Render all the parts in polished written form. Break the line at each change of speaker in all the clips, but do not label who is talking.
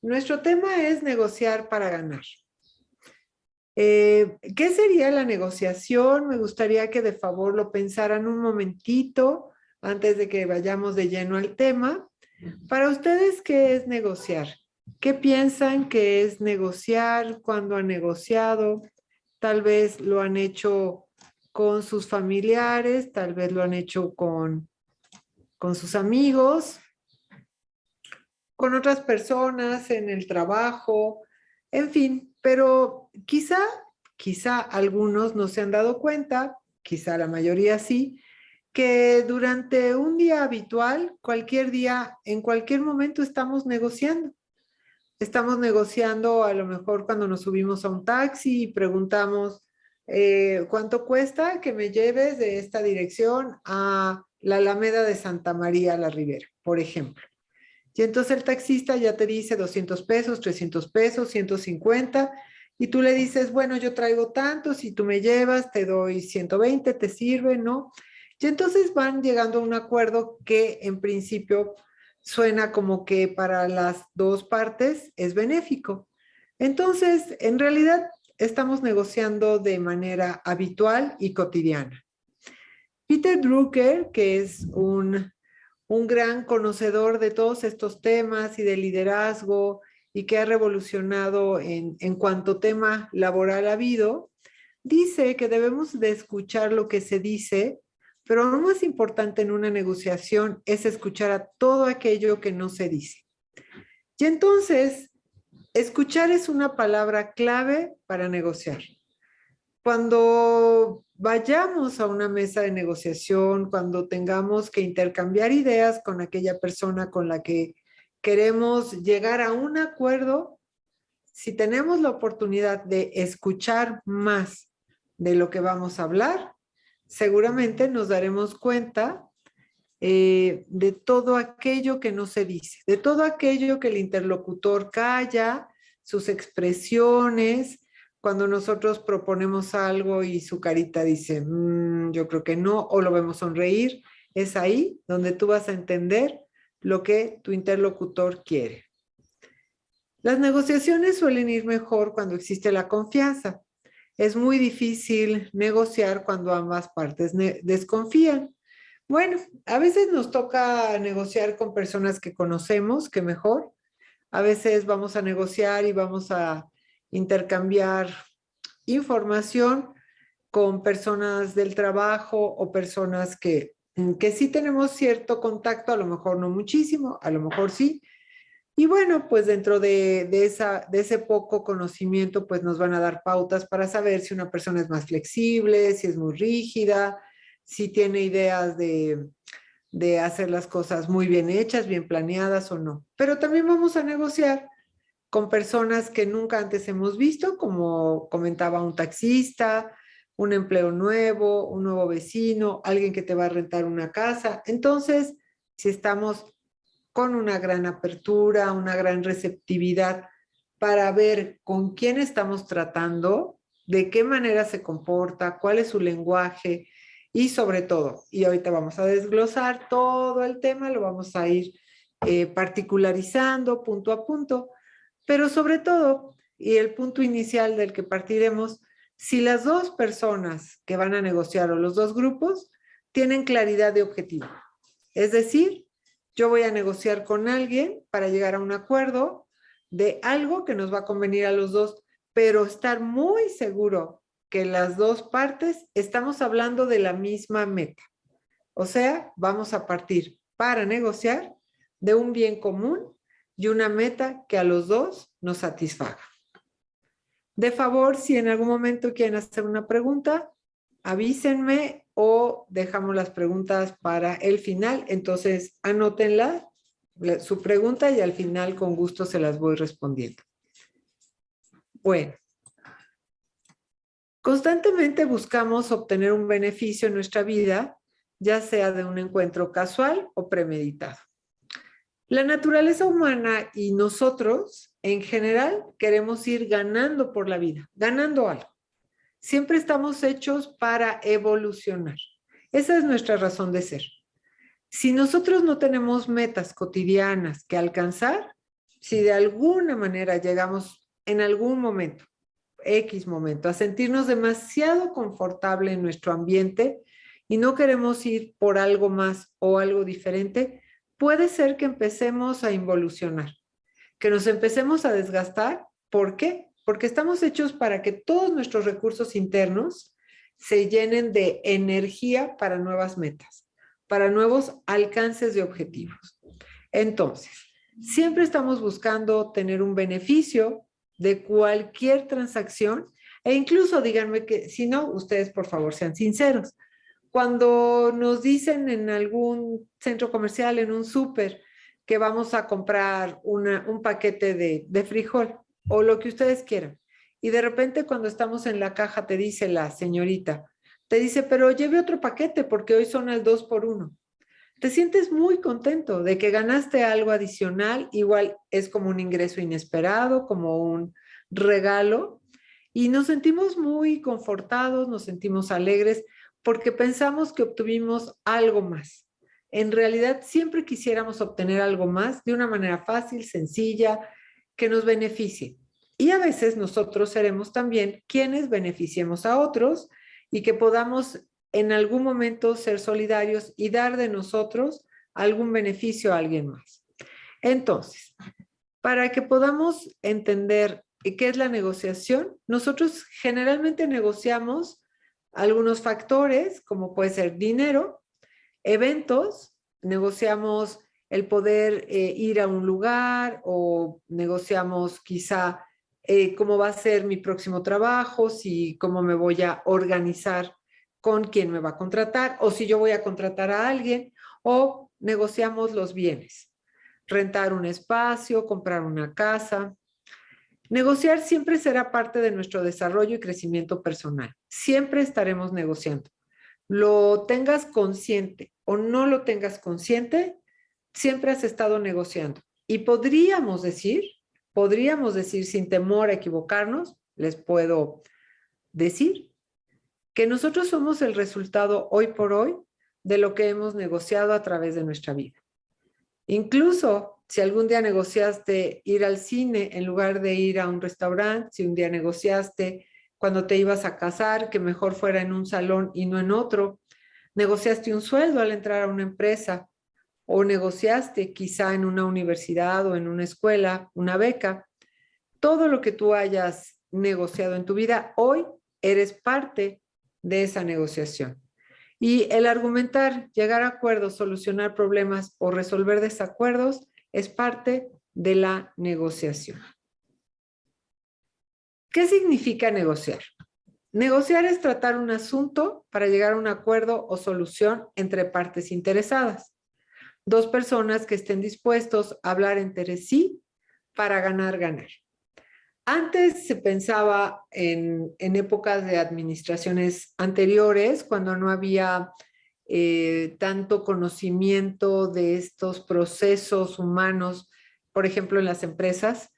nuestro tema es negociar para ganar. ¿Qué sería la negociación? Me gustaría que de favor lo pensaran un momentito antes de que vayamos de lleno al tema. Para ustedes, ¿qué es negociar? ¿Qué piensan que es negociar? ¿Cuándo han negociado? Tal vez lo han hecho con sus familiares, tal vez lo han hecho con sus amigos, con otras personas en el trabajo, en fin, pero quizá algunos no se han dado cuenta, quizá la mayoría sí, que durante un día habitual, cualquier día, en cualquier momento estamos negociando. Estamos negociando a lo mejor cuando nos subimos a un taxi y preguntamos, ¿cuánto cuesta que me lleves de esta dirección a la Alameda de Santa María la Ribera, por ejemplo? Y entonces el taxista ya te dice 200 pesos, 300 pesos, 150, y tú le dices, bueno, yo traigo tanto, si tú me llevas, te doy 120, ¿te sirve? ¿No? Y entonces van llegando a un acuerdo que en principio suena como que para las dos partes es benéfico. Entonces, en realidad, estamos negociando de manera habitual y cotidiana. Peter Drucker, que es un gran conocedor de todos estos temas y de liderazgo y que ha revolucionado en cuanto tema laboral ha habido, dice que debemos de escuchar lo que se dice, pero lo más importante en una negociación es escuchar a todo aquello que no se dice. Y entonces, escuchar es una palabra clave para negociar. Cuando vayamos a una mesa de negociación, cuando tengamos que intercambiar ideas con aquella persona con la que queremos llegar a un acuerdo, si tenemos la oportunidad de escuchar más de lo que vamos a hablar, seguramente nos daremos cuenta de todo aquello que no se dice, de todo aquello que el interlocutor calla, sus expresiones, cuando nosotros proponemos algo y su carita dice, yo creo que no, o lo vemos sonreír, es ahí donde tú vas a entender lo que tu interlocutor quiere. Las negociaciones suelen ir mejor cuando existe la confianza. Es muy difícil negociar cuando ambas partes desconfían. Bueno, a veces nos toca negociar con personas que conocemos, que mejor. A veces vamos a negociar y vamos a intercambiar información con personas del trabajo o personas que sí tenemos cierto contacto, a lo mejor no muchísimo, a lo mejor sí. Y bueno, pues dentro de ese poco conocimiento, pues nos van a dar pautas para saber si una persona es más flexible, si es muy rígida, si tiene ideas de hacer las cosas muy bien hechas, bien planeadas o no. Pero también vamos a negociar con personas que nunca antes hemos visto, como comentaba un taxista, un empleo nuevo, un nuevo vecino, alguien que te va a rentar una casa. Entonces, si estamos con una gran apertura, una gran receptividad para ver con quién estamos tratando, de qué manera se comporta, cuál es su lenguaje y sobre todo, y ahorita vamos a desglosar todo el tema, lo vamos a ir particularizando punto a punto, pero sobre todo, y el punto inicial del que partiremos, si las dos personas que van a negociar o los dos grupos tienen claridad de objetivo. Es decir, yo voy a negociar con alguien para llegar a un acuerdo de algo que nos va a convenir a los dos, pero estar muy seguro que las dos partes estamos hablando de la misma meta. O sea, vamos a partir para negociar de un bien común y una meta que a los dos nos satisfaga. De favor, si en algún momento quieren hacer una pregunta, avísenme o dejamos las preguntas para el final. Entonces, anótenla, su pregunta, y al final con gusto se las voy respondiendo. Bueno, constantemente buscamos obtener un beneficio en nuestra vida, ya sea de un encuentro casual o premeditado. La naturaleza humana y nosotros, en general, queremos ir ganando por la vida, ganando algo. Siempre estamos hechos para evolucionar. Esa es nuestra razón de ser. Si nosotros no tenemos metas cotidianas que alcanzar, si de alguna manera llegamos en algún momento, X momento, a sentirnos demasiado confortable en nuestro ambiente y no queremos ir por algo más o algo diferente, puede ser que empecemos a involucionar, que nos empecemos a desgastar. ¿Por qué? Porque estamos hechos para que todos nuestros recursos internos se llenen de energía para nuevas metas, para nuevos alcances de objetivos. Entonces, siempre estamos buscando tener un beneficio de cualquier transacción e incluso díganme que si no, ustedes por favor sean sinceros. Cuando nos dicen en algún centro comercial, en un súper, que vamos a comprar un paquete de frijol o lo que ustedes quieran. Y de repente cuando estamos en la caja te dice la señorita, te dice, pero lleve otro paquete porque hoy son al 2 por 1. Te sientes muy contento de que ganaste algo adicional, igual es como un ingreso inesperado, como un regalo, y nos sentimos muy confortados, nos sentimos alegres porque pensamos que obtuvimos algo más. En realidad, siempre quisiéramos obtener algo más de una manera fácil, sencilla, que nos beneficie. Y a veces nosotros seremos también quienes beneficiemos a otros y que podamos en algún momento ser solidarios y dar de nosotros algún beneficio a alguien más. Entonces, para que podamos entender qué es la negociación, nosotros generalmente negociamos algunos factores, como puede ser dinero, eventos, negociamos el poder ir a un lugar o negociamos quizá cómo va a ser mi próximo trabajo, si cómo me voy a organizar con quién me va a contratar o si yo voy a contratar a alguien, o negociamos los bienes, rentar un espacio, comprar una casa. Negociar siempre será parte de nuestro desarrollo y crecimiento personal. Siempre estaremos negociando. Lo tengas consciente o no lo tengas consciente, siempre has estado negociando. Y podríamos decir sin temor a equivocarnos, les puedo decir que nosotros somos el resultado hoy por hoy de lo que hemos negociado a través de nuestra vida. Incluso si algún día negociaste ir al cine en lugar de ir a un restaurante, si un día negociaste cuando te ibas a casar que mejor fuera en un salón y no en otro, negociaste un sueldo al entrar a una empresa o negociaste quizá en una universidad o en una escuela una beca, todo lo que tú hayas negociado en tu vida, hoy eres parte de esa negociación. Y el argumentar, llegar a acuerdos, solucionar problemas o resolver desacuerdos es parte de la negociación. ¿Qué significa negociar? Negociar es tratar un asunto para llegar a un acuerdo o solución entre partes interesadas. Dos personas que estén dispuestos a hablar entre sí para ganar. Antes se pensaba en épocas de administraciones anteriores, cuando no había tanto conocimiento de estos procesos humanos, por ejemplo, en las empresas,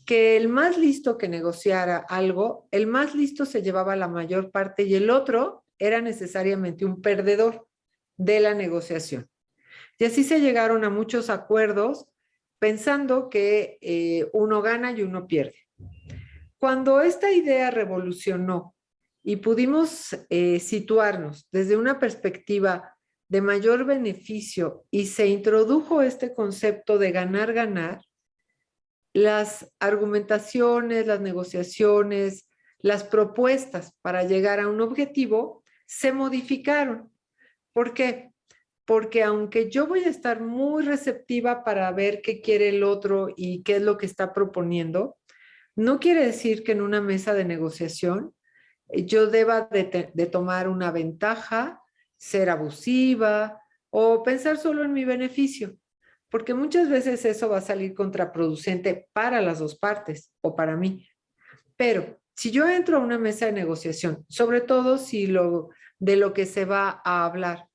que el más listo que negociara algo, el más listo se llevaba la mayor parte y el otro era necesariamente un perdedor de la negociación. Y así se llegaron a muchos acuerdos pensando que uno gana y uno pierde. Cuando esta idea revolucionó y pudimos situarnos desde una perspectiva de mayor beneficio y se introdujo este concepto de ganar, las argumentaciones, las negociaciones, las propuestas para llegar a un objetivo se modificaron. ¿Por qué? Porque aunque yo voy a estar muy receptiva para ver qué quiere el otro y qué es lo que está proponiendo, no quiere decir que en una mesa de negociación yo deba de tomar una ventaja, ser abusiva o pensar solo en mi beneficio, porque muchas veces eso va a salir contraproducente para las dos partes o para mí. Pero si yo entro a una mesa de negociación, sobre todo si de lo que se va a hablar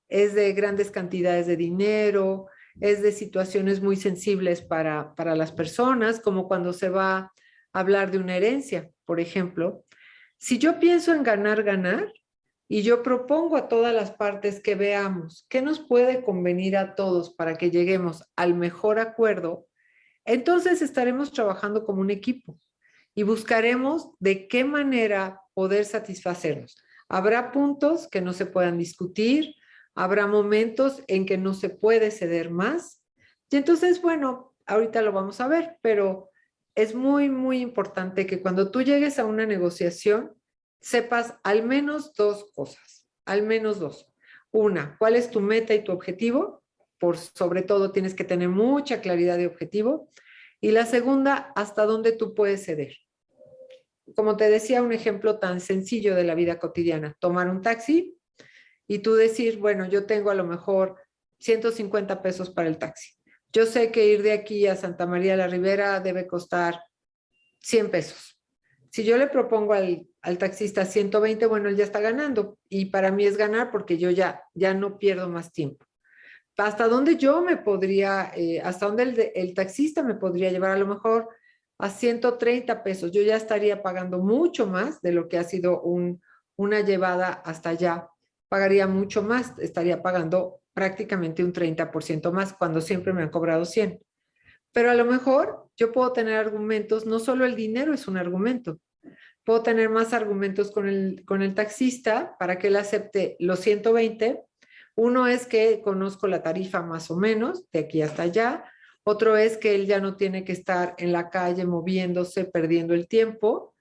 es de grandes cantidades de dinero, es de situaciones muy sensibles para las personas, como cuando se va a hablar de una herencia, por ejemplo. Si yo pienso en ganar, y yo propongo a todas las partes que veamos qué nos puede convenir a todos para que lleguemos al mejor acuerdo, Entonces estaremos trabajando como un equipo y buscaremos de qué manera poder satisfacernos. Habrá puntos que no se puedan discutir, habrá momentos en que no se puede ceder más. Y entonces, bueno, ahorita lo vamos a ver, pero es muy, muy importante que cuando tú llegues a una negociación, sepas al menos dos cosas, al menos dos. Una, ¿cuál es tu meta y tu objetivo? Por sobre todo tienes que tener mucha claridad de objetivo. Y la segunda, ¿hasta dónde tú puedes ceder? Como te decía, un ejemplo tan sencillo de la vida cotidiana, tomar un taxi y tú decir, bueno, yo tengo a lo mejor 150 pesos para el taxi. Yo sé que ir de aquí a Santa María la Ribera debe costar 100 pesos. Si yo le propongo al taxista 120, bueno, él ya está ganando y para mí es ganar porque yo ya no pierdo más tiempo. ¿Hasta dónde yo me podría, hasta dónde el taxista me podría llevar? A lo mejor a 130 pesos. Yo ya estaría pagando mucho más de lo que ha sido una llevada hasta allá. Pagaría mucho más, estaría pagando prácticamente un 30% más cuando siempre me han cobrado 100. Pero a lo mejor yo puedo tener argumentos, no solo el dinero es un argumento, puedo tener más argumentos con el taxista para que él acepte los 120. Uno es que conozco la tarifa más o menos, de aquí hasta allá. Otro es que él ya no tiene que estar en la calle moviéndose, perdiendo el tiempo.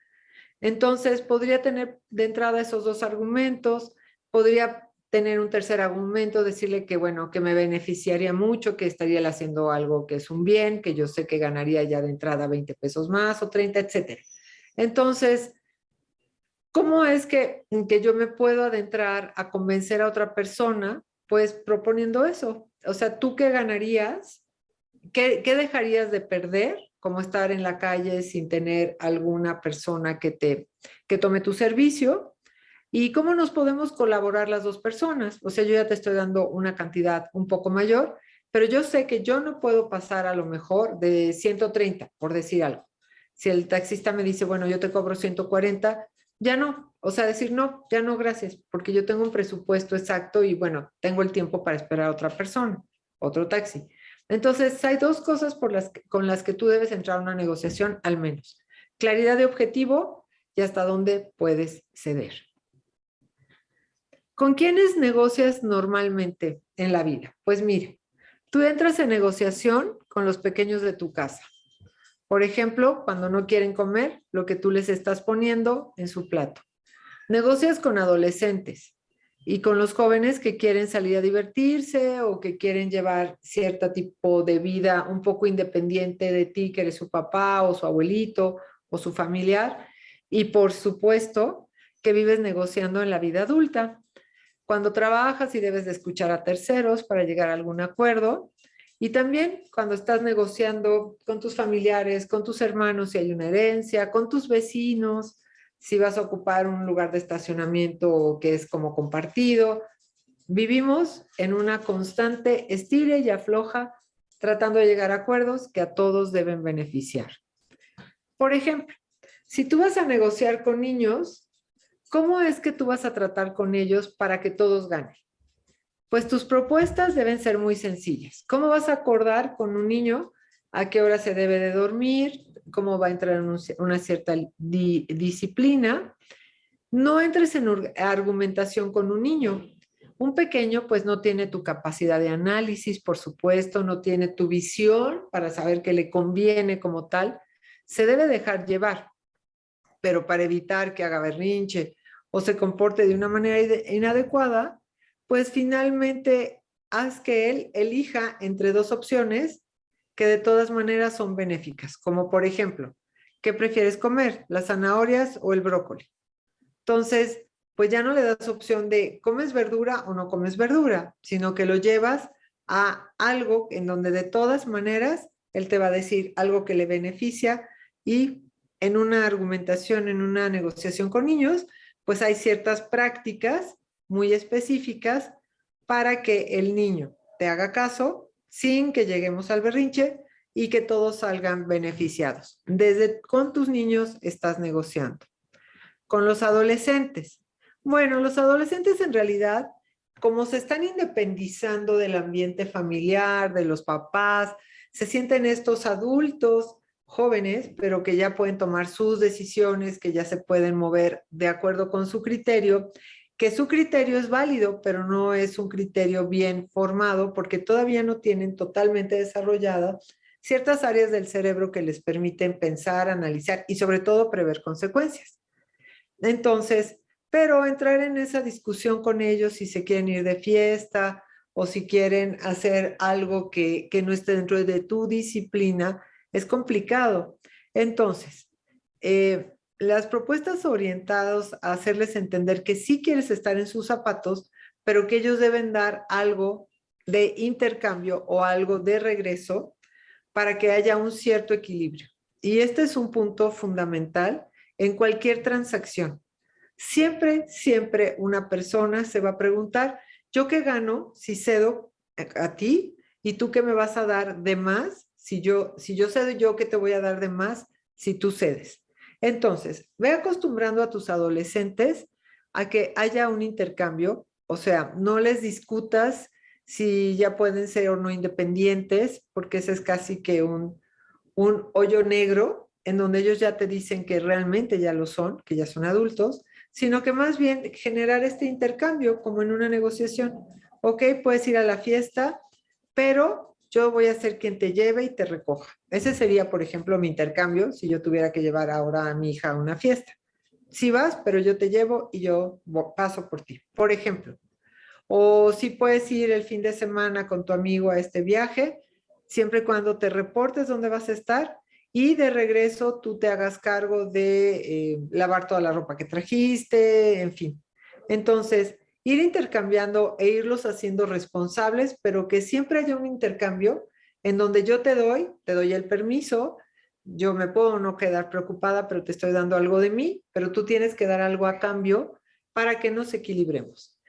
Entonces, podría tener de entrada esos dos argumentos. Podría tener un tercer argumento, decirle que, bueno, que me beneficiaría mucho, que estaría él haciendo algo que es un bien, que yo sé que ganaría ya de entrada 20 pesos más o 30, etcétera. Entonces, ¿cómo es que yo me puedo adentrar a convencer a otra persona? Pues proponiendo eso. O sea, ¿tú qué ganarías? ¿Qué dejarías de perder? Como estar en la calle sin tener alguna persona que tome tu servicio. ¿Y cómo nos podemos colaborar las dos personas? O sea, yo ya te estoy dando una cantidad un poco mayor, pero yo sé que yo no puedo pasar a lo mejor de 130, por decir algo. Si el taxista me dice, bueno, yo te cobro 140, ya no. O sea, decir, no, ya no, gracias, porque yo tengo un presupuesto exacto y bueno, tengo el tiempo para esperar a otra persona, otro taxi. Entonces, hay dos cosas con las que tú debes entrar a una negociación al menos. Claridad de objetivo y hasta dónde puedes ceder. ¿Con quiénes negocias normalmente en la vida? Pues mire, tú entras en negociación con los pequeños de tu casa. Por ejemplo, cuando no quieren comer lo que tú les estás poniendo en su plato. Negocias con adolescentes y con los jóvenes que quieren salir a divertirse o que quieren llevar cierto tipo de vida un poco independiente de ti, que eres su papá o su abuelito o su familiar. Y por supuesto que vives negociando en la vida adulta cuando trabajas y debes de escuchar a terceros para llegar a algún acuerdo, y también cuando estás negociando con tus familiares, con tus hermanos si hay una herencia, con tus vecinos, si vas a ocupar un lugar de estacionamiento que es como compartido. Vivimos en una constante estira y afloja tratando de llegar a acuerdos que a todos deben beneficiar. Por ejemplo, si tú vas a negociar con niños, ¿cómo es que tú vas a tratar con ellos para que todos ganen? Pues tus propuestas deben ser muy sencillas. ¿Cómo vas a acordar con un niño a qué hora se debe de dormir? ¿Cómo va a entrar en una cierta disciplina? No entres en argumentación con un niño. Un pequeño pues no tiene tu capacidad de análisis, por supuesto, no tiene tu visión para saber qué le conviene como tal. Se debe dejar llevar, pero para evitar que haga berrinche o se comporte de una manera inadecuada, pues finalmente haz que él elija entre dos opciones que de todas maneras son benéficas, como por ejemplo, ¿qué prefieres comer? ¿Las zanahorias o el brócoli? Entonces, pues ya no le das opción de comes verdura o no comes verdura, sino que lo llevas a algo en donde de todas maneras él te va a decir algo que le beneficia y en una argumentación, en una negociación con niños, pues hay ciertas prácticas muy específicas para que el niño te haga caso sin que lleguemos al berrinche y que todos salgan beneficiados. Desde con tus niños estás negociando. Con los adolescentes. Bueno, los adolescentes en realidad como se están independizando del ambiente familiar, de los papás, se sienten estos adultos jóvenes, pero que ya pueden tomar sus decisiones, que ya se pueden mover de acuerdo con su criterio, que su criterio es válido, pero no es un criterio bien formado porque todavía no tienen totalmente desarrolladas ciertas áreas del cerebro que les permiten pensar, analizar y sobre todo prever consecuencias. Entonces, pero entrar en esa discusión con ellos si se quieren ir de fiesta o si quieren hacer algo que no esté dentro de tu disciplina es complicado. Entonces, las propuestas orientadas a hacerles entender que sí quieres estar en sus zapatos, pero que ellos deben dar algo de intercambio o algo de regreso para que haya un cierto equilibrio. Y este es un punto fundamental en cualquier transacción. Siempre, siempre una persona se va a preguntar, ¿yo qué gano si cedo a ti? ¿Y tú qué me vas a dar de más? Si yo cedo, ¿yo qué te voy a dar de más si tú cedes? Entonces, ve acostumbrando a tus adolescentes a que haya un intercambio, o sea, no les discutas si ya pueden ser o no independientes, porque ese es casi que un hoyo negro en donde ellos ya te dicen que realmente ya lo son, que ya son adultos, sino que más bien generar este intercambio como en una negociación. Ok, puedes ir a la fiesta, pero yo voy a ser quien te lleve y te recoja. Ese sería, por ejemplo, mi intercambio si yo tuviera que llevar ahora a mi hija a una fiesta. Si vas, pero yo te llevo y yo paso por ti, por ejemplo. O si puedes ir el fin de semana con tu amigo a este viaje, siempre y cuando te reportes dónde vas a estar y de regreso tú te hagas cargo de lavar toda la ropa que trajiste, en fin. Entonces, ir intercambiando e irlos haciendo responsables, pero que siempre haya un intercambio en donde yo te doy el permiso, yo me puedo no quedar preocupada, pero te estoy dando algo de mí, pero tú tienes que dar algo a cambio para que nos equilibremos.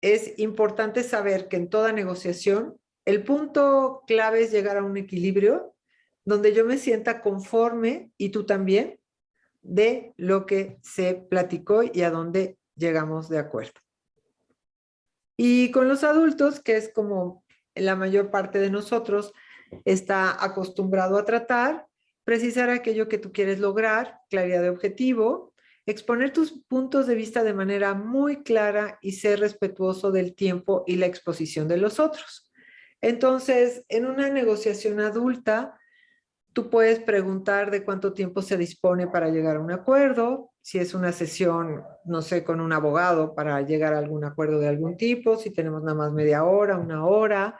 Es importante saber que en toda negociación el punto clave es llegar a un equilibrio donde yo me sienta conforme y tú también de lo que se platicó y a dónde llegamos de acuerdo. Y con los adultos, que es como la mayor parte de nosotros está acostumbrado a tratar, precisar aquello que tú quieres lograr, claridad de objetivo, exponer tus puntos de vista de manera muy clara y ser respetuoso del tiempo y la exposición de los otros. Entonces, en una negociación adulta, tú puedes preguntar de cuánto tiempo se dispone para llegar a un acuerdo, si es una sesión, no sé, con un abogado para llegar a algún acuerdo de algún tipo, si tenemos nada más media hora, una hora,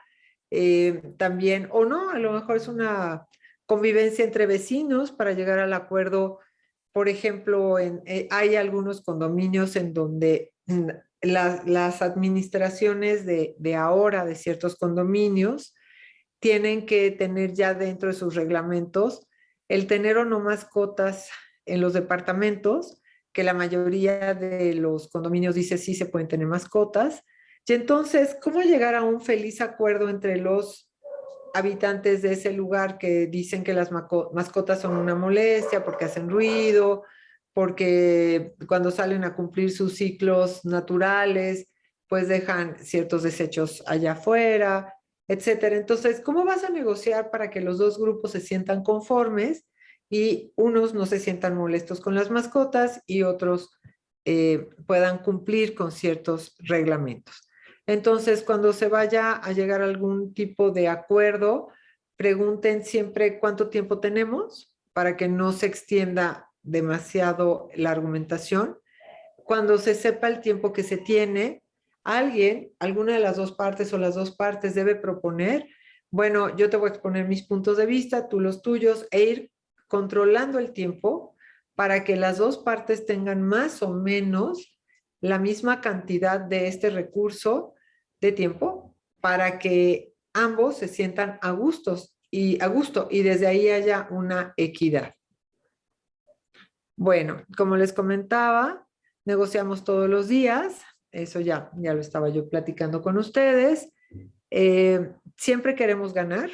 también, o no, a lo mejor es una convivencia entre vecinos para llegar al acuerdo. Por ejemplo, hay algunos condominios en donde las administraciones de ahora de ciertos condominios tienen que tener ya dentro de sus reglamentos el tener o no mascotas en los departamentos, que la mayoría de los condominios dice sí se pueden tener mascotas. Y entonces, ¿cómo llegar a un feliz acuerdo entre los habitantes de ese lugar que dicen que las mascotas son una molestia porque hacen ruido, porque cuando salen a cumplir sus ciclos naturales, pues dejan ciertos desechos allá afuera, etcétera? Entonces, ¿cómo vas a negociar para que los dos grupos se sientan conformes y unos no se sientan molestos con las mascotas y otros puedan cumplir con ciertos reglamentos? Entonces, cuando se vaya a llegar a algún tipo de acuerdo, pregunten siempre cuánto tiempo tenemos para que no se extienda demasiado la argumentación. Cuando se sepa el tiempo que se tiene, alguien, alguna de las dos partes o las dos partes debe proponer, bueno, yo te voy a exponer mis puntos de vista, tú los tuyos, e ir controlando el tiempo para que las dos partes tengan más o menos la misma cantidad de este recurso de tiempo para que ambos se sientan a gusto y desde ahí haya una equidad. Bueno, como les comentaba, negociamos todos los días, eso ya lo estaba yo platicando con ustedes. Siempre queremos ganar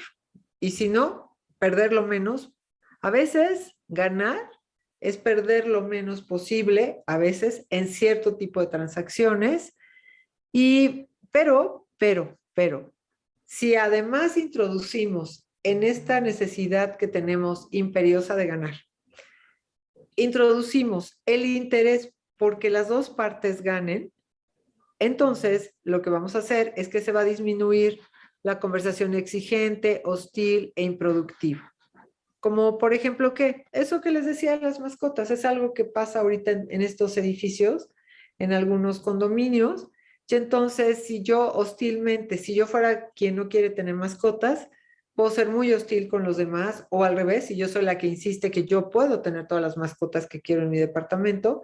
y si no, perder lo menos. A veces ganar es perder lo menos posible, a veces en cierto tipo de transacciones. Y Pero, si además introducimos en esta necesidad que tenemos imperiosa de ganar, introducimos el interés porque las dos partes ganen, entonces lo que vamos a hacer es que se va a disminuir la conversación exigente, hostil e improductiva. Como por ejemplo, ¿qué? Eso que les decía de las mascotas, es algo que pasa ahorita en estos edificios, en algunos condominios. Y entonces, si yo hostilmente, si yo fuera quien no quiere tener mascotas, puedo ser muy hostil con los demás, o al revés, si yo soy la que insiste que yo puedo tener todas las mascotas que quiero en mi departamento,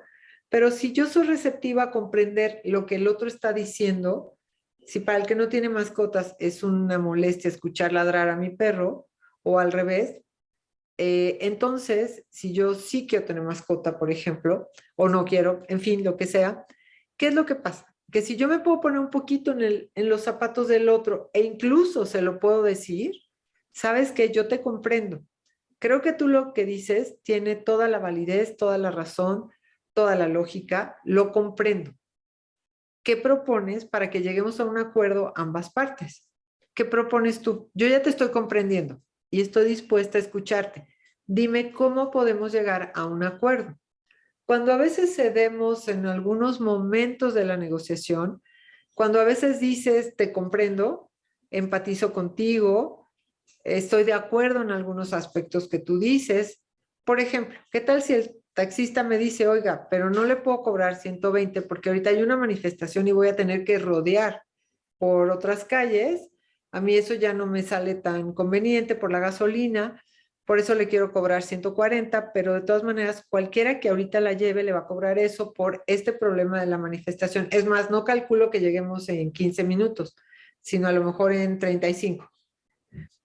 pero si yo soy receptiva a comprender lo que el otro está diciendo, si para el que no tiene mascotas es una molestia escuchar ladrar a mi perro, o al revés, entonces, si yo sí quiero tener mascota, por ejemplo, o no quiero, en fin, lo que sea, ¿qué es lo que pasa? Que si yo me puedo poner un poquito en los zapatos del otro e incluso se lo puedo decir, sabes que yo te comprendo. Creo que tú lo que dices tiene toda la validez, toda la razón, toda la lógica, lo comprendo. ¿Qué propones para que lleguemos a un acuerdo ambas partes? ¿Qué propones tú? Yo ya te estoy comprendiendo y estoy dispuesta a escucharte. Dime cómo podemos llegar a un acuerdo. Cuando a veces cedemos en algunos momentos de la negociación, cuando a veces dices, te comprendo, empatizo contigo, estoy de acuerdo en algunos aspectos que tú dices. Por ejemplo, ¿qué tal si el taxista me dice, oiga, pero no le puedo cobrar 120 porque ahorita hay una manifestación y voy a tener que rodear por otras calles? A mí eso ya no me sale tan conveniente por la gasolina, por eso le quiero cobrar 140, pero de todas maneras, cualquiera que ahorita la lleve le va a cobrar eso por este problema de la manifestación. Es más, no calculo que lleguemos en 15 minutos, sino a lo mejor en 35.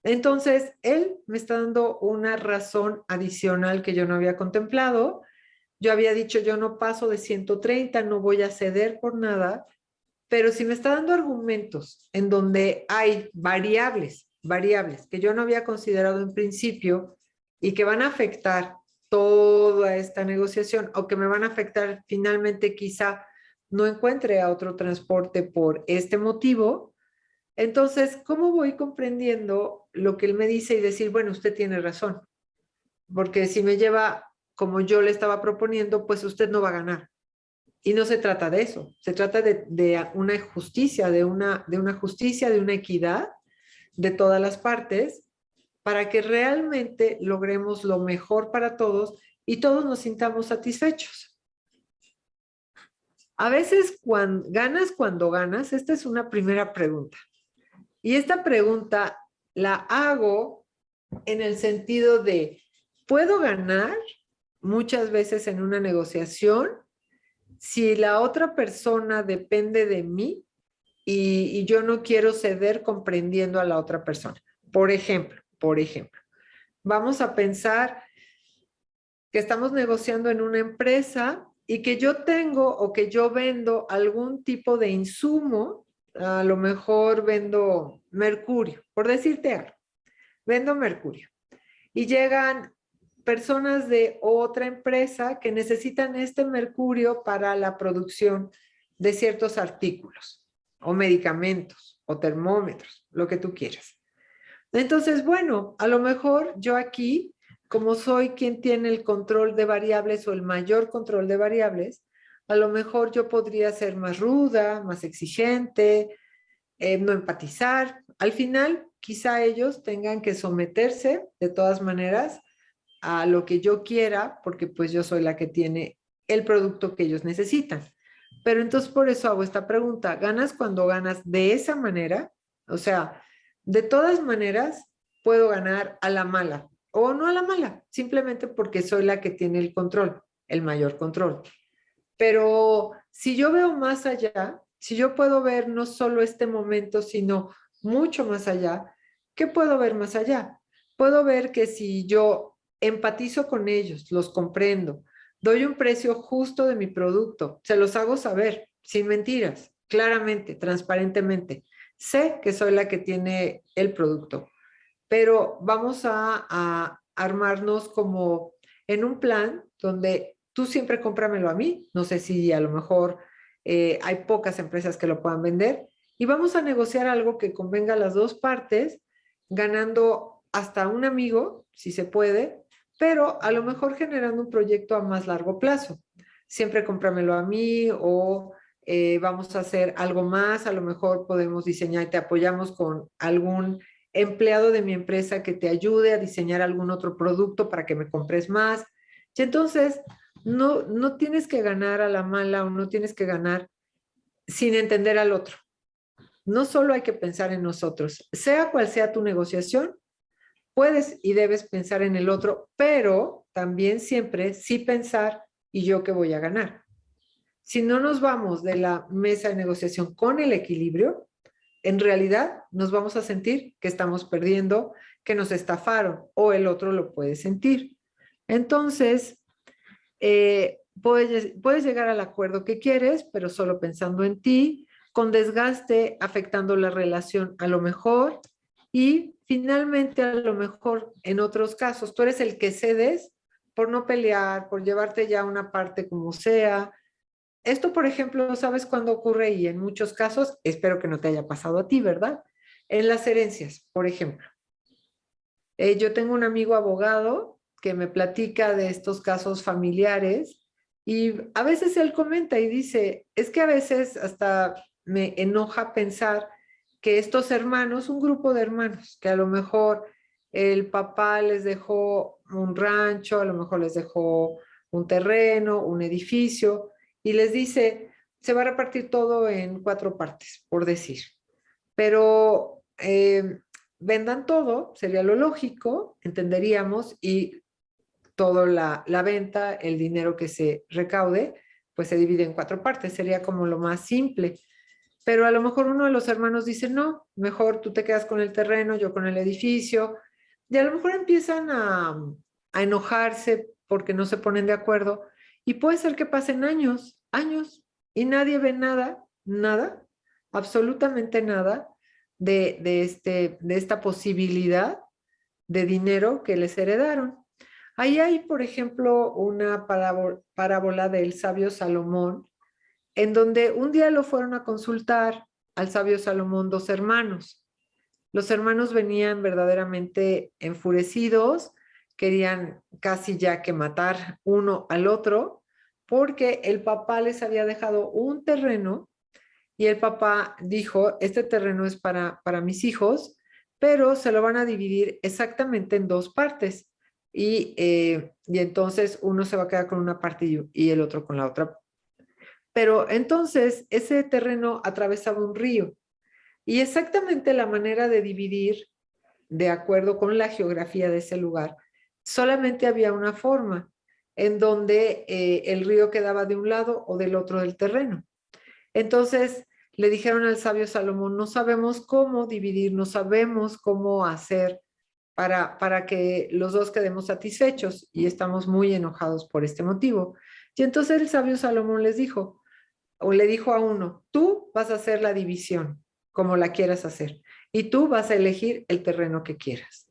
Entonces, él me está dando una razón adicional que yo no había contemplado. Yo había dicho, yo no paso de 130, no voy a ceder por nada, pero si me está dando argumentos en donde hay variables que yo no había considerado en principio y que van a afectar toda esta negociación o que me van a afectar finalmente quizá no encuentre a otro transporte por este motivo, entonces, ¿cómo voy comprendiendo lo que él me dice y decir, bueno, usted tiene razón? Porque si me lleva como yo le estaba proponiendo, pues usted no va a ganar. Y no se trata de eso, se trata de una justicia, de una justicia, de una equidad de todas las partes para que realmente logremos lo mejor para todos y todos nos sintamos satisfechos. A veces cuando ganas, esta es una primera pregunta. Y esta pregunta la hago en el sentido de, ¿puedo ganar muchas veces en una negociación si la otra persona depende de mí y yo no quiero ceder comprendiendo a la otra persona? Por ejemplo, vamos a pensar que estamos negociando en una empresa y que yo tengo o que yo vendo algún tipo de insumo, a lo mejor vendo mercurio, por decirte algo, vendo mercurio. Y llegan personas de otra empresa que necesitan este mercurio para la producción de ciertos artículos o medicamentos o termómetros, lo que tú quieras. Entonces, bueno, a lo mejor yo aquí, como soy quien tiene el control de variables o el mayor control de variables, a lo mejor yo podría ser más ruda, más exigente, no empatizar. Al final, quizá ellos tengan que someterse de todas maneras a lo que yo quiera, porque pues yo soy la que tiene el producto que ellos necesitan. Pero entonces por eso hago esta pregunta, ¿ganas cuando ganas de esa manera? O sea, de todas maneras puedo ganar a la mala o no a la mala, simplemente porque soy la que tiene el control, el mayor control. Pero si yo veo más allá, si yo puedo ver no solo este momento, sino mucho más allá, ¿qué puedo ver más allá? Puedo ver que si yo empatizo con ellos, los comprendo, doy un precio justo de mi producto, se los hago saber, sin mentiras, claramente, transparentemente. Sé que soy la que tiene el producto, pero vamos a armarnos como en un plan donde tú siempre cómpramelo a mí. No sé si a lo mejor hay pocas empresas que lo puedan vender y vamos a negociar algo que convenga a las dos partes, ganando hasta un amigo, si se puede, pero a lo mejor generando un proyecto a más largo plazo. Siempre cómpramelo a mí o vamos a hacer algo más, a lo mejor podemos diseñar y te apoyamos con algún empleado de mi empresa que te ayude a diseñar algún otro producto para que me compres más. Y entonces, no tienes que ganar a la mala o no tienes que ganar sin entender al otro. No solo hay que pensar en nosotros, sea cual sea tu negociación, puedes y debes pensar en el otro, pero también siempre sí pensar y yo qué voy a ganar. Si no nos vamos de la mesa de negociación con el equilibrio, en realidad nos vamos a sentir que estamos perdiendo, que nos estafaron o el otro lo puede sentir. Entonces, puedes llegar al acuerdo que quieres, pero solo pensando en ti, con desgaste afectando la relación a lo mejor y finalmente a lo mejor en otros casos tú eres el que cedes por no pelear, por llevarte ya una parte como sea. Esto, por ejemplo, ¿sabes cuándo ocurre? Y en muchos casos, espero que no te haya pasado a ti, ¿verdad? En las herencias, por ejemplo. Yo tengo un amigo abogado que me platica de estos casos familiares y a veces él comenta y dice, es que a veces hasta me enoja pensar que estos hermanos, un grupo de hermanos, que a lo mejor el papá les dejó un rancho, a lo mejor les dejó un terreno, un edificio, y les dice, se va a repartir todo en 4 partes, por decir. Pero vendan todo, sería lo lógico, entenderíamos, y toda la venta, el dinero que se recaude, pues se divide en 4 partes, sería como lo más simple. Pero a lo mejor uno de los hermanos dice, no, mejor tú te quedas con el terreno, yo con el edificio, y a lo mejor empiezan a enojarse porque no se ponen de acuerdo, y puede ser que pasen años, años, y nadie ve nada, nada, absolutamente nada de esta posibilidad de dinero que les heredaron. Ahí hay, por ejemplo, una parábola del sabio Salomón, en donde un día lo fueron a consultar al sabio Salomón 2 hermanos. Los hermanos venían verdaderamente enfurecidos, querían casi ya que matar uno al otro, porque el papá les había dejado un terreno y el papá dijo, este terreno es para mis hijos, pero se lo van a dividir exactamente en 2 partes. Y entonces uno se va a quedar con una parte y el otro con la otra. Pero entonces ese terreno atravesaba un río y exactamente la manera de dividir, de acuerdo con la geografía de ese lugar, solamente había una forma en donde el río quedaba de un lado o del otro del terreno. Entonces le dijeron al sabio Salomón, no sabemos cómo dividir, no sabemos cómo hacer para que los dos quedemos satisfechos y estamos muy enojados por este motivo. Y entonces el sabio Salomón les dijo, o le dijo a uno, tú vas a hacer la división como la quieras hacer y tú vas a elegir el terreno que quieras.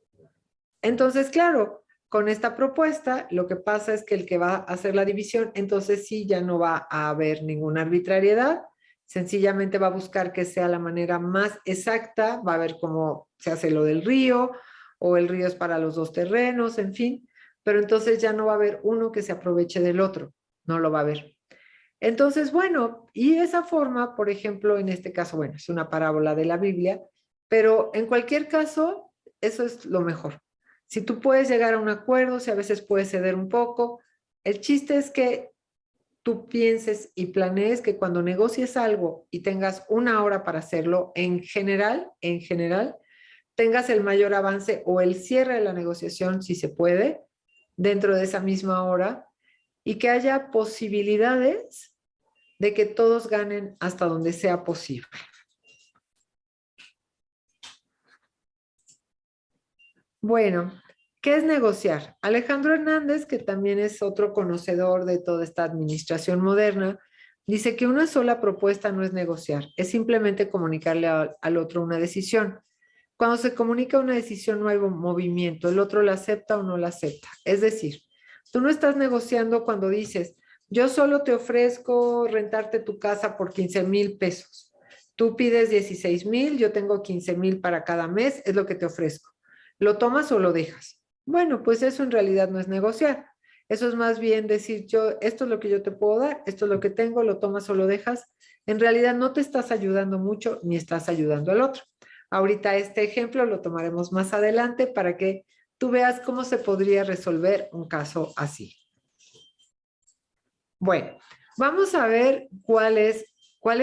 Entonces, claro, con esta propuesta, lo que pasa es que el que va a hacer la división, entonces sí, ya no va a haber ninguna arbitrariedad, sencillamente va a buscar que sea la manera más exacta, va a ver cómo se hace lo del río, o el río es para los dos terrenos, en fin, pero entonces ya no va a haber uno que se aproveche del otro, no lo va a haber. Entonces, bueno, y esa forma, por ejemplo, en este caso, bueno, es una parábola de la Biblia, pero en cualquier caso, eso es lo mejor. Si tú puedes llegar a un acuerdo, si a veces puedes ceder un poco, el chiste es que tú pienses y planees que cuando negocies algo y tengas una hora para hacerlo, en general, tengas el mayor avance o el cierre de la negociación, si se puede, dentro de esa misma hora y que haya posibilidades de que todos ganen hasta donde sea posible. Bueno, ¿qué es negociar? Alejandro Hernández, que también es otro conocedor de toda esta administración moderna, dice que una sola propuesta no es negociar, es simplemente comunicarle al otro una decisión. Cuando se comunica una decisión no hay movimiento, el otro la acepta o no la acepta. Es decir, tú no estás negociando cuando dices, yo solo te ofrezco rentarte tu casa por 15,000 pesos, Tú pides 16,000, yo tengo 15,000 para cada mes, es lo que te ofrezco. ¿Lo tomas o lo dejas? Bueno, pues eso en realidad no es negociar. Eso es más bien decir, esto es lo que yo te puedo dar, esto es lo que tengo, lo tomas o lo dejas. En realidad no te estás ayudando mucho ni estás ayudando al otro. Ahorita este ejemplo lo tomaremos más adelante para que tú veas cómo se podría resolver un caso así. Bueno, vamos a ver cuáles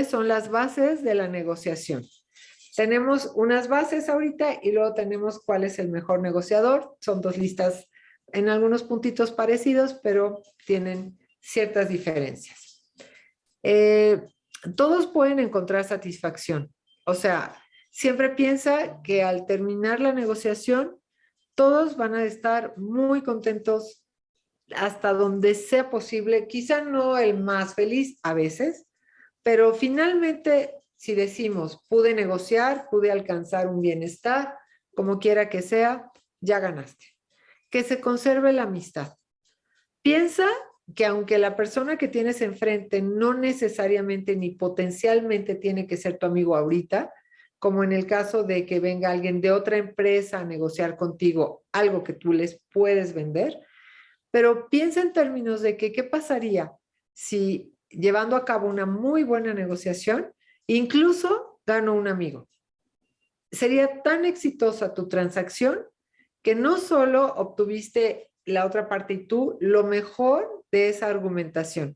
son las bases de la negociación. Tenemos unas bases ahorita y luego tenemos cuál es el mejor negociador. Son dos listas en algunos puntitos parecidos, pero tienen ciertas diferencias. Todos pueden encontrar satisfacción. O sea, siempre piensa que al terminar la negociación, todos van a estar muy contentos hasta donde sea posible. Quizá no el más feliz a veces, pero finalmente, si decimos, pude negociar, pude alcanzar un bienestar, como quiera que sea, ya ganaste. Que se conserve la amistad. Piensa que aunque la persona que tienes enfrente no necesariamente ni potencialmente tiene que ser tu amigo ahorita, como en el caso de que venga alguien de otra empresa a negociar contigo algo que tú les puedes vender, pero piensa en términos de que qué pasaría si llevando a cabo una muy buena negociación, incluso gano un amigo. Sería tan exitosa tu transacción que no solo obtuviste la otra parte y tú lo mejor de esa argumentación,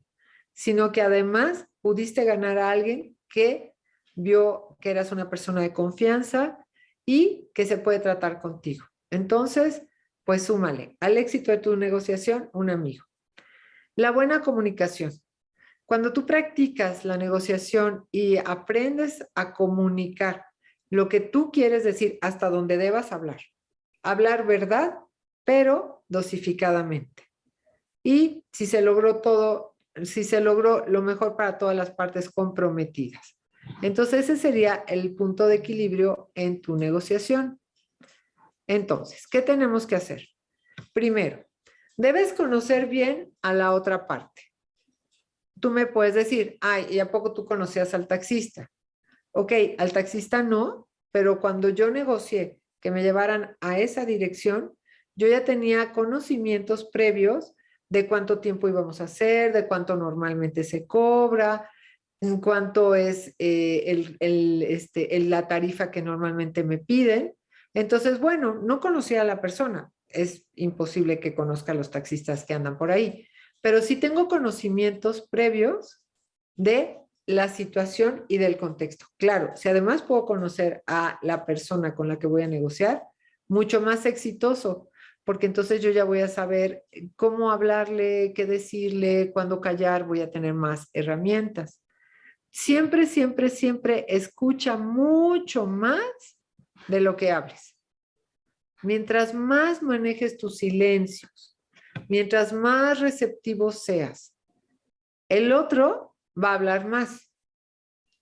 sino que además pudiste ganar a alguien que vio que eras una persona de confianza y que se puede tratar contigo. Entonces, pues súmale al éxito de tu negociación un amigo. La buena comunicación. Cuando tú practicas la negociación y aprendes a comunicar lo que tú quieres decir hasta donde debas hablar. Hablar verdad, pero dosificadamente. Y si se logró lo mejor para todas las partes comprometidas. Entonces ese sería el punto de equilibrio en tu negociación. Entonces, ¿qué tenemos que hacer? Primero, debes conocer bien a la otra parte. Tú me puedes decir, ay, ¿y a poco tú conocías al taxista? Ok, al taxista no, pero cuando yo negocié que me llevaran a esa dirección, yo ya tenía conocimientos previos de cuánto tiempo íbamos a hacer, de cuánto normalmente se cobra, en cuánto es la tarifa que normalmente me piden. Entonces, bueno, no conocía a la persona. Es imposible que conozca a los taxistas que andan por ahí, pero sí tengo conocimientos previos de la situación y del contexto. Claro, si además puedo conocer a la persona con la que voy a negociar, mucho más exitoso, porque entonces yo ya voy a saber cómo hablarle, qué decirle, cuándo callar, voy a tener más herramientas. Siempre, siempre, siempre escucha mucho más de lo que hables. Mientras más manejes tus silencios, mientras más receptivo seas, el otro va a hablar más.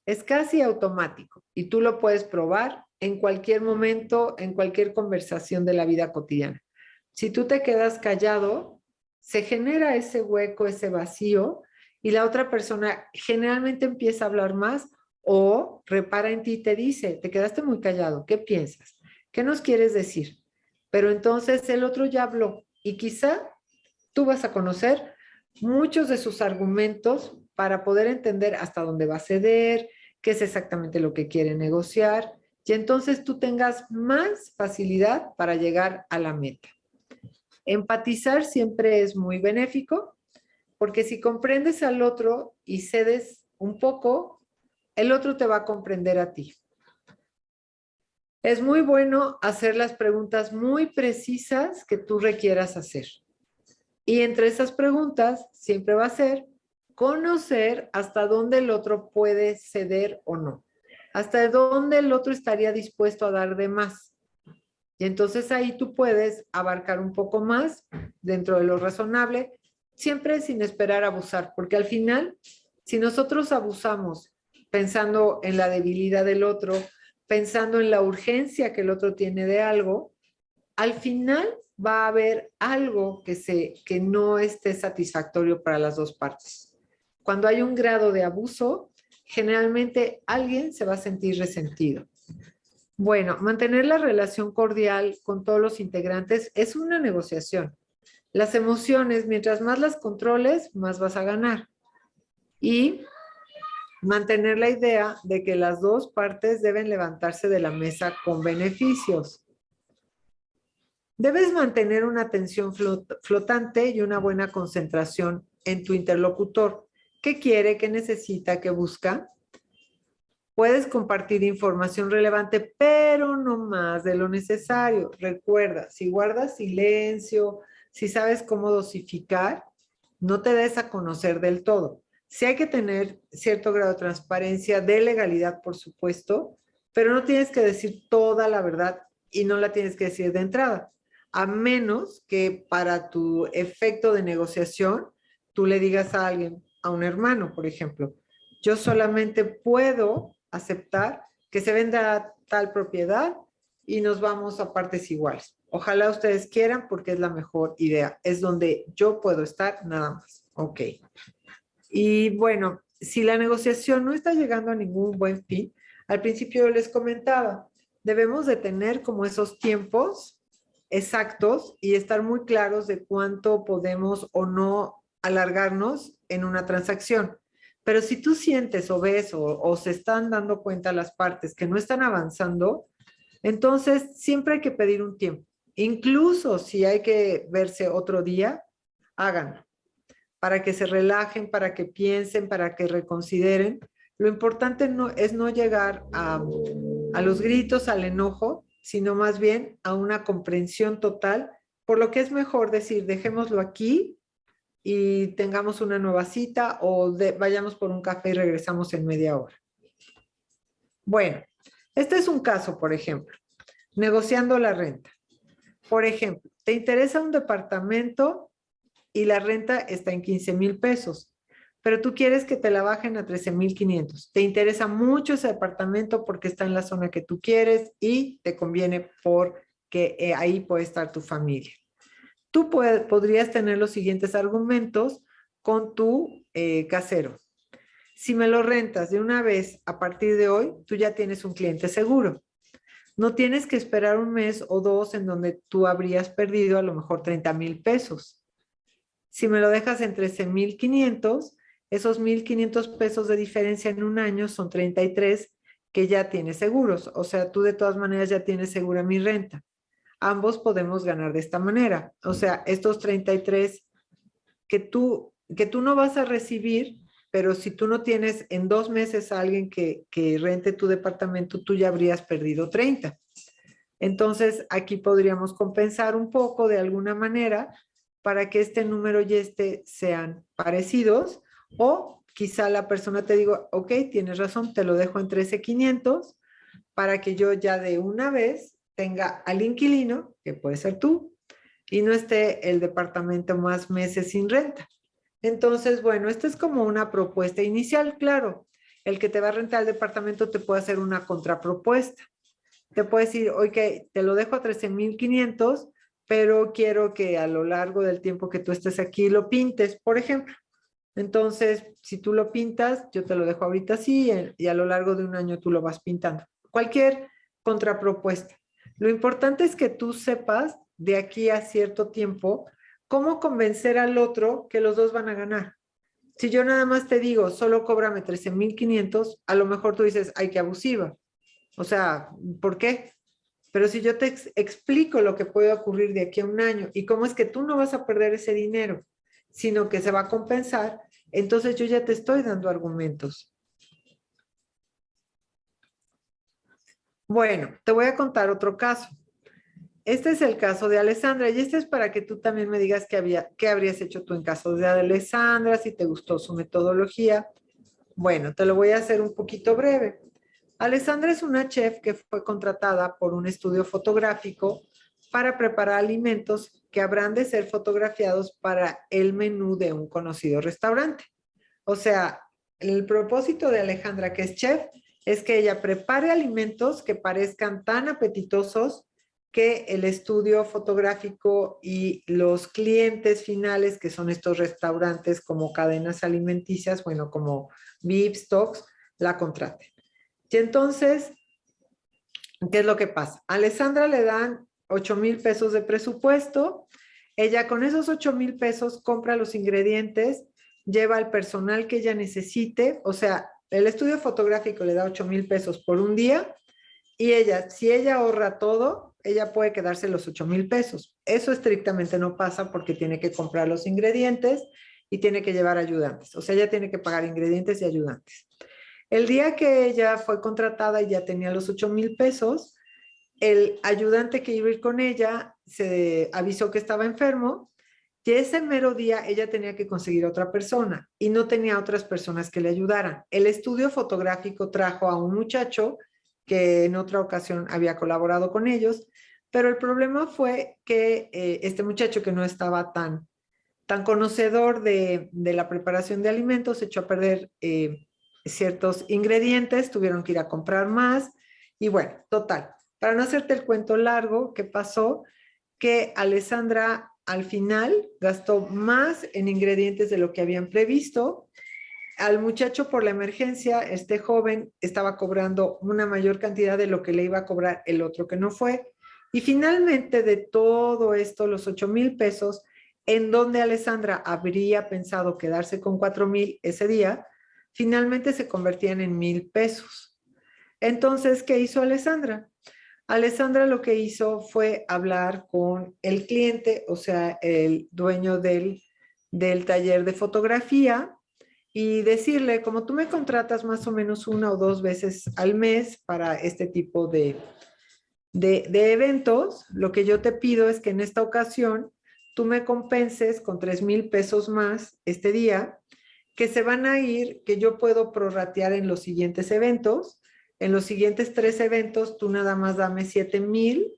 Es casi automático y tú lo puedes probar en cualquier momento, en cualquier conversación de la vida cotidiana. Si tú te quedas callado, se genera ese hueco, ese vacío y la otra persona generalmente empieza a hablar más o repara en ti y te dice, te quedaste muy callado, ¿qué piensas? ¿Qué nos quieres decir? Pero entonces el otro ya habló y quizá tú vas a conocer muchos de sus argumentos para poder entender hasta dónde va a ceder, qué es exactamente lo que quiere negociar, y entonces tú tengas más facilidad para llegar a la meta. Empatizar siempre es muy benéfico, porque si comprendes al otro y cedes un poco, el otro te va a comprender a ti. Es muy bueno hacer las preguntas muy precisas que tú requieras hacer. Y entre esas preguntas siempre va a ser conocer hasta dónde el otro puede ceder o no. Hasta dónde el otro estaría dispuesto a dar de más. Y entonces ahí tú puedes abarcar un poco más dentro de lo razonable, siempre sin esperar abusar, porque al final, si nosotros abusamos pensando en la debilidad del otro, pensando en la urgencia que el otro tiene de algo, al final va a haber algo que no esté satisfactorio para las dos partes. Cuando hay un grado de abuso, generalmente alguien se va a sentir resentido. Bueno, mantener la relación cordial con todos los integrantes es una negociación. Las emociones, mientras más las controles, más vas a ganar. Y mantener la idea de que las dos partes deben levantarse de la mesa con beneficios. Debes mantener una atención flotante y una buena concentración en tu interlocutor. ¿Qué quiere? ¿Qué necesita? ¿Qué busca? Puedes compartir información relevante, pero no más de lo necesario. Recuerda, si guardas silencio, si sabes cómo dosificar, no te des a conocer del todo. Sí hay que tener cierto grado de transparencia, de legalidad, por supuesto, pero no tienes que decir toda la verdad y no la tienes que decir de entrada, a menos que para tu efecto de negociación tú le digas a alguien, a un hermano, por ejemplo, yo solamente puedo aceptar que se venda tal propiedad y nos vamos a partes iguales. Ojalá ustedes quieran porque es la mejor idea. Es donde yo puedo estar nada más. Ok. Y bueno, si la negociación no está llegando a ningún buen fin, al principio les comentaba, debemos de tener como esos tiempos exactos y estar muy claros de cuánto podemos o no alargarnos en una transacción. Pero si tú sientes o ves o se están dando cuenta las partes que no están avanzando, entonces siempre hay que pedir un tiempo. Incluso si hay que verse otro día, háganlo para que se relajen, para que piensen, para que reconsideren. Lo importante no, es no llegar a los gritos, al enojo, sino más bien a una comprensión total, por lo que es mejor decir, dejémoslo aquí y tengamos una nueva cita o vayamos por un café y regresamos en media hora. Bueno, este es un caso, por ejemplo, negociando la renta. Por ejemplo, te interesa un departamento y la renta está en 15,000 pesos, pero tú quieres que te la bajen a 13,500. Te interesa mucho ese departamento porque está en la zona que tú quieres y te conviene porque ahí puede estar tu familia. Tú podrías tener los siguientes argumentos con tu casero. Si me lo rentas de una vez a partir de hoy, tú ya tienes un cliente seguro. No tienes que esperar un mes o dos en donde tú habrías perdido a lo mejor 30,000 pesos. Si me lo dejas en 13,500, esos 1,500 pesos de diferencia en un año son 33 que ya tienes seguros. O sea, tú de todas maneras ya tienes segura mi renta. Ambos podemos ganar de esta manera. O sea, estos 33 que tú no vas a recibir, pero si tú no tienes en 2 meses a alguien que rente tu departamento, tú ya habrías perdido 30. Entonces, aquí podríamos compensar un poco de alguna manera para que este número y este sean parecidos, o quizá la persona te diga, ok, tienes razón, te lo dejo en 13,500 para que yo ya de una vez tenga al inquilino, que puede ser tú, y no esté el departamento más meses sin renta. Entonces, bueno, esta es como una propuesta inicial, claro. El que te va a rentar el departamento te puede hacer una contrapropuesta. Te puede decir, oye, te lo dejo a 13,500, pero quiero que a lo largo del tiempo que tú estés aquí lo pintes, por ejemplo. Entonces, si tú lo pintas, yo te lo dejo ahorita así y a lo largo de un año tú lo vas pintando. Cualquier contrapropuesta. Lo importante es que tú sepas de aquí a cierto tiempo cómo convencer al otro que los dos van a ganar. Si yo nada más te digo, solo cóbrame 13,500, a lo mejor tú dices, ay, qué abusiva. O sea, ¿por qué? Pero si yo te explico lo que puede ocurrir de aquí a un año y cómo es que tú no vas a perder ese dinero, sino que se va a compensar, entonces yo ya te estoy dando argumentos. Bueno, te voy a contar otro caso. Este es el caso de Alessandra y este es para que tú también me digas qué habrías hecho tú en caso de Alessandra, si te gustó su metodología. Bueno, te lo voy a hacer un poquito breve. Alessandra es una chef que fue contratada por un estudio fotográfico para preparar alimentos que habrán de ser fotografiados para el menú de un conocido restaurante. O sea, el propósito de Alejandra, que es chef, es que ella prepare alimentos que parezcan tan apetitosos que el estudio fotográfico y los clientes finales, que son estos restaurantes como cadenas alimenticias, bueno, como Vips, Stocks, la contraten. Y entonces, ¿qué es lo que pasa? A Alessandra le dan 8,000 pesos de presupuesto. Ella con esos 8,000 pesos compra los ingredientes, lleva el personal que ella necesite. O sea, el estudio fotográfico le da 8,000 pesos por un día y ella, si ella ahorra todo, ella puede quedarse los 8,000 pesos. Eso estrictamente no pasa porque tiene que comprar los ingredientes y tiene que llevar ayudantes. O sea, ella tiene que pagar ingredientes y ayudantes. El día que ella fue contratada y ya tenía los 8,000 pesos, el ayudante que iba a ir con ella se avisó que estaba enfermo y ese mero día ella tenía que conseguir otra persona y no tenía otras personas que le ayudaran. El estudio fotográfico trajo a un muchacho que en otra ocasión había colaborado con ellos, pero el problema fue que este muchacho que no estaba tan conocedor de la preparación de alimentos echó a perder ciertos ingredientes, tuvieron que ir a comprar más y bueno, total. Para no hacerte el cuento largo, ¿qué pasó? Que Alessandra al final gastó más en ingredientes de lo que habían previsto. Al muchacho por la emergencia, este joven estaba cobrando una mayor cantidad de lo que le iba a cobrar el otro que no fue. Y finalmente de todo esto, los 8,000 pesos, en donde Alessandra habría pensado quedarse con 4,000 ese día, finalmente se convertían en 1,000 pesos. Entonces, ¿qué hizo Alessandra? Alessandra lo que hizo fue hablar con el cliente, o sea, el dueño del taller de fotografía, y decirle, como tú me contratas más o menos 1 o 2 veces al mes para este tipo de eventos, lo que yo te pido es que en esta ocasión tú me compenses con 3,000 pesos más este día, que se van a ir, que yo puedo prorratear en los siguientes eventos. En los siguientes 3 eventos, tú nada más dame 7,000.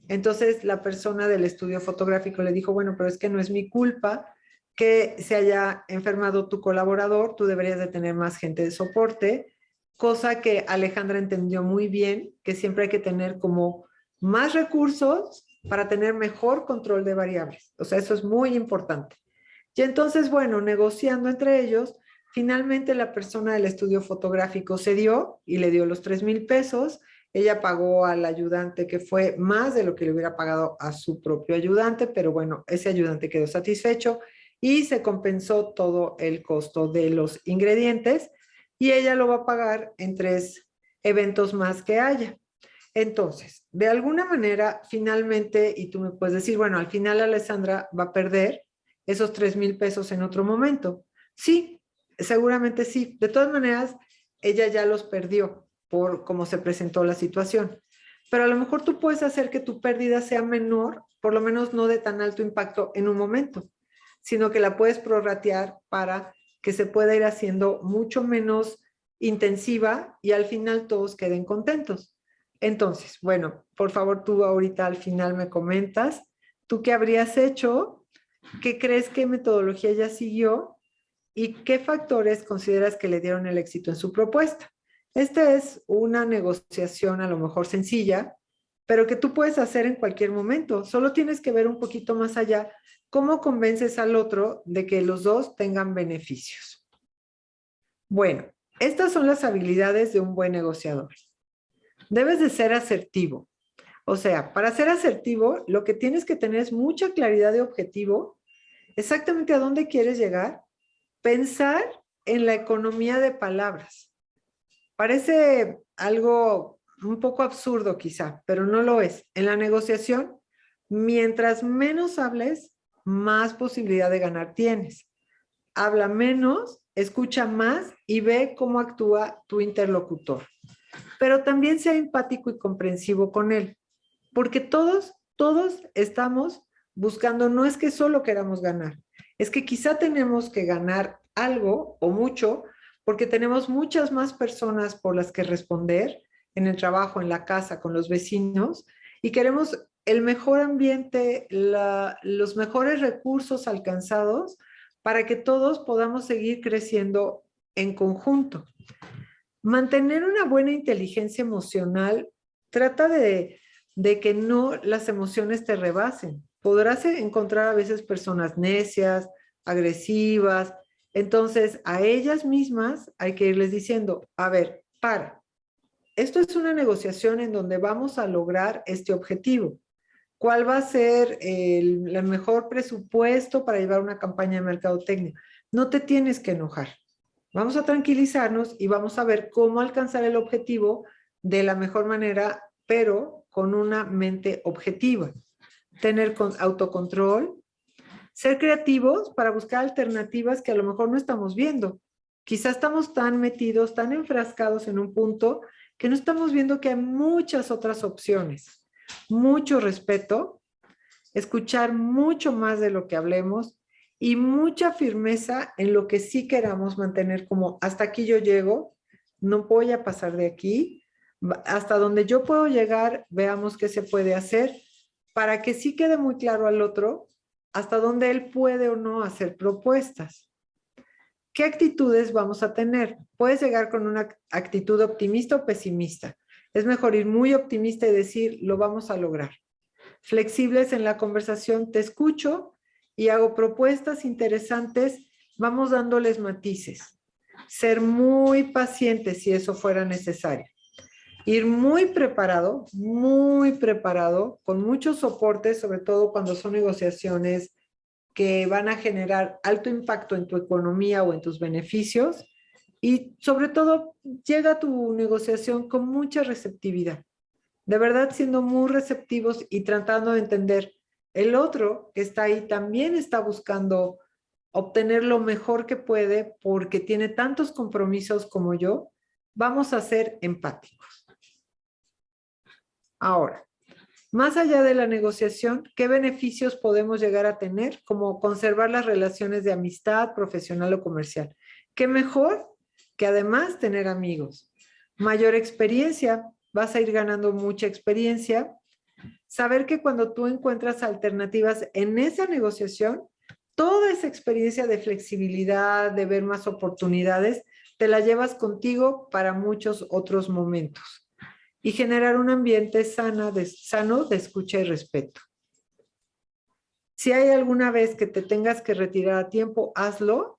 Entonces la persona del estudio fotográfico le dijo, bueno, pero es que no es mi culpa que se haya enfermado tu colaborador, tú deberías de tener más gente de soporte, cosa que Alejandra entendió muy bien, que siempre hay que tener como más recursos para tener mejor control de variables. O sea, eso es muy importante. Y entonces, bueno, negociando entre ellos, finalmente la persona del estudio fotográfico cedió y le dio los 3,000 pesos. Ella pagó al ayudante, que fue más de lo que le hubiera pagado a su propio ayudante, pero bueno, ese ayudante quedó satisfecho y se compensó todo el costo de los ingredientes y ella lo va a pagar en 3 eventos más que haya. Entonces, de alguna manera, finalmente, y tú me puedes decir, bueno, al final Alessandra va a perder esos 3,000 pesos en otro momento. Sí, seguramente sí. De todas maneras, ella ya los perdió por cómo se presentó la situación. Pero a lo mejor tú puedes hacer que tu pérdida sea menor, por lo menos no de tan alto impacto en un momento, sino que la puedes prorratear para que se pueda ir haciendo mucho menos intensiva y al final todos queden contentos. Entonces, bueno, por favor, tú ahorita al final me comentas, ¿tú qué habrías hecho? ¿Qué crees que metodología ya siguió? ¿Y qué factores consideras que le dieron el éxito en su propuesta? Esta es una negociación a lo mejor sencilla, pero que tú puedes hacer en cualquier momento. Solo tienes que ver un poquito más allá cómo convences al otro de que los dos tengan beneficios. Bueno, estas son las habilidades de un buen negociador. Debes de ser asertivo. O sea, para ser asertivo, lo que tienes que tener es mucha claridad de objetivo, exactamente a dónde quieres llegar, pensar en la economía de palabras. Parece algo un poco absurdo quizá, pero no lo es. En la negociación, mientras menos hables, más posibilidad de ganar tienes. Habla menos, escucha más y ve cómo actúa tu interlocutor. Pero también sea empático y comprensivo con él, porque todos estamos buscando, no es que solo queramos ganar, es que quizá tenemos que ganar algo o mucho, porque tenemos muchas más personas por las que responder en el trabajo, en la casa, con los vecinos, y queremos el mejor ambiente, los mejores recursos alcanzados para que todos podamos seguir creciendo en conjunto. Mantener una buena inteligencia emocional trata de que no las emociones te rebasen. Podrás encontrar a veces personas necias, agresivas, Entonces, a ellas mismas hay que irles diciendo, a ver, esto es una negociación en donde vamos a lograr este objetivo. ¿Cuál va a ser el mejor presupuesto para llevar una campaña de mercadotecnia? No te tienes que enojar. Vamos a tranquilizarnos y vamos a ver cómo alcanzar el objetivo de la mejor manera, pero con una mente objetiva. Tener autocontrol, ser creativos para buscar alternativas que a lo mejor no estamos viendo. Quizás estamos tan metidos, tan enfrascados en un punto que no estamos viendo que hay muchas otras opciones. Mucho respeto, escuchar mucho más de lo que hablemos y mucha firmeza en lo que sí queramos mantener como hasta aquí yo llego, no voy a pasar de aquí, hasta donde yo puedo llegar, veamos qué se puede hacer para que sí quede muy claro al otro hasta dónde él puede o no hacer propuestas. ¿Qué actitudes vamos a tener? Puedes llegar con una actitud optimista o pesimista. Es mejor ir muy optimista y decir, lo vamos a lograr. Flexibles en la conversación, te escucho y hago propuestas interesantes, vamos dándoles matices. Ser muy paciente si eso fuera necesario. Ir muy preparado, con muchos soportes, sobre todo cuando son negociaciones que van a generar alto impacto en tu economía o en tus beneficios. Y sobre todo, llega a tu negociación con mucha receptividad. De verdad, siendo muy receptivos y tratando de entender el otro que está ahí también está buscando obtener lo mejor que puede porque tiene tantos compromisos como yo. Vamos a ser empáticos. Ahora, más allá de la negociación, ¿qué beneficios podemos llegar a tener? Como conservar las relaciones de amistad, profesional o comercial. ¿Qué mejor que además tener amigos? Mayor experiencia, vas a ir ganando mucha experiencia. Saber que cuando tú encuentras alternativas en esa negociación, toda esa experiencia de flexibilidad, de ver más oportunidades, te la llevas contigo para muchos otros momentos. Y generar un ambiente sano de escucha y respeto. Si hay alguna vez que te tengas que retirar a tiempo, hazlo.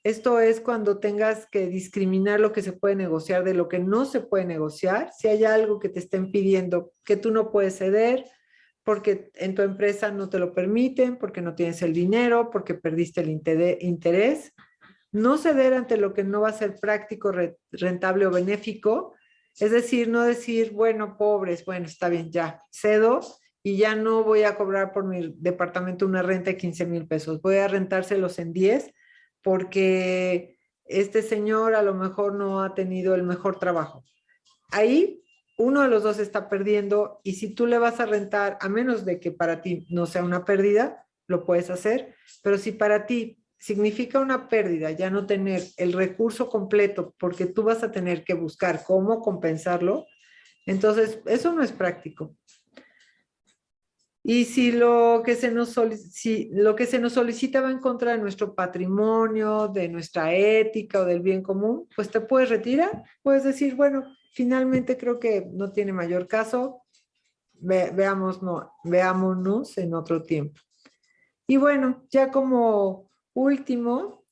Esto es cuando tengas que discriminar lo que se puede negociar de lo que no se puede negociar. Si hay algo que te estén pidiendo que tú no puedes ceder, porque en tu empresa no te lo permiten, porque no tienes el dinero, porque perdiste el interés. No ceder ante lo que no va a ser práctico, rentable o benéfico. Es decir, no decir, bueno, pobres, bueno, está bien, ya, cedo y ya no voy a cobrar por mi departamento una renta de 15,000 pesos. Voy a rentárselos en 10 porque este señor a lo mejor no ha tenido el mejor trabajo. Ahí uno de los dos está perdiendo y si tú le vas a rentar, a menos de que para ti no sea una pérdida, lo puedes hacer, pero si para ti significa una pérdida ya no tener el recurso completo porque tú vas a tener que buscar cómo compensarlo, entonces eso no es práctico. Y si lo que se nos solicita va en contra de nuestro patrimonio, de nuestra ética o del bien común, pues te puedes retirar, puedes decir, bueno, finalmente creo que no tiene mayor caso, veámonos en otro tiempo. Y bueno, ya como último,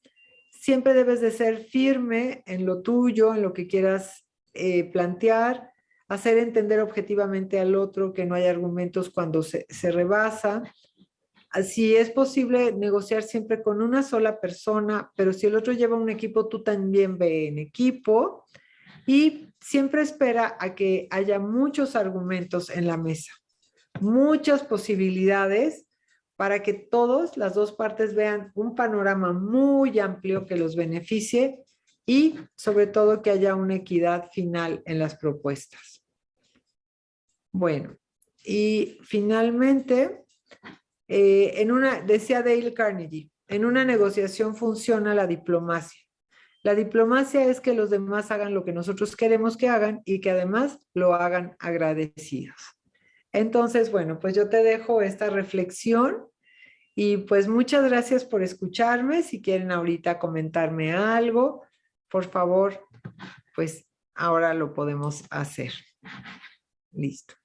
siempre debes de ser firme en lo tuyo, en lo que quieras plantear, hacer entender objetivamente al otro que no hay argumentos cuando se rebasa. Si es posible negociar siempre con una sola persona, pero si el otro lleva un equipo, tú también ve en equipo y siempre espera a que haya muchos argumentos en la mesa, muchas posibilidades para que todos, las dos partes vean un panorama muy amplio que los beneficie y sobre todo que haya una equidad final en las propuestas. Bueno, y finalmente, decía Dale Carnegie, en una negociación funciona la diplomacia. La diplomacia es que los demás hagan lo que nosotros queremos que hagan y que además lo hagan agradecidos. Entonces, bueno, pues yo te dejo esta reflexión y pues muchas gracias por escucharme. Si quieren ahorita comentarme algo, por favor, pues ahora lo podemos hacer. Listo.